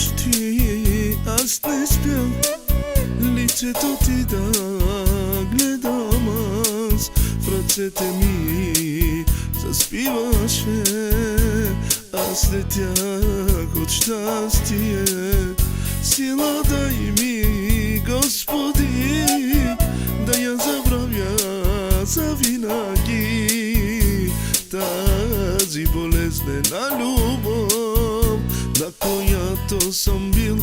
нощи аз не спя, лицето ти да гледам аз. В ръцете ми заспиваше, аз летях от щастие. Сила дай ми, Господи, да я забравя завинаги тази болезнена любов, на която съм бил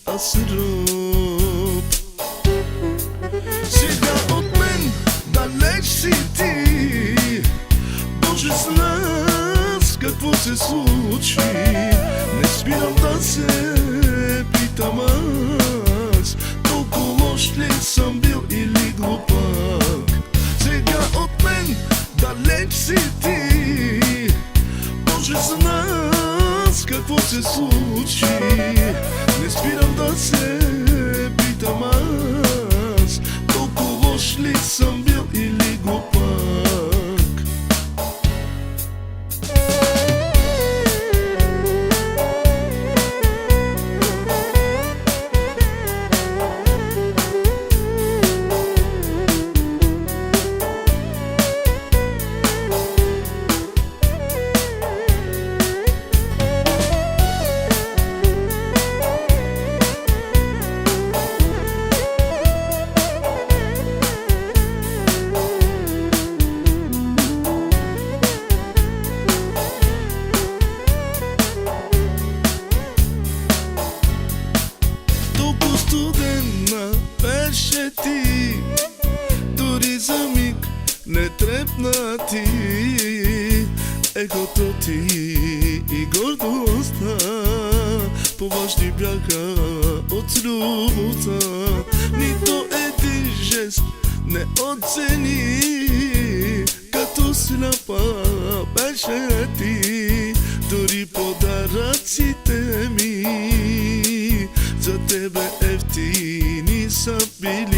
аз роб. Сега от мен далеч си ти, Боже, с нас какво се случи? Не спирам да се питам аз, толкова лош ли съм бил или глупак? Сега от мен далеч си ти, Боже, с нас какво се случи? Не спирам да се питам аз, толкова лош ли съм бил или глупак? Студена беше ти, дори за миг не трепна ти. Егото ти и гордостта по-важни бяха от любовта. Нито един жест не оцени, като сляпа беше ти. Дори подаръците ми за тебе ефтини са били.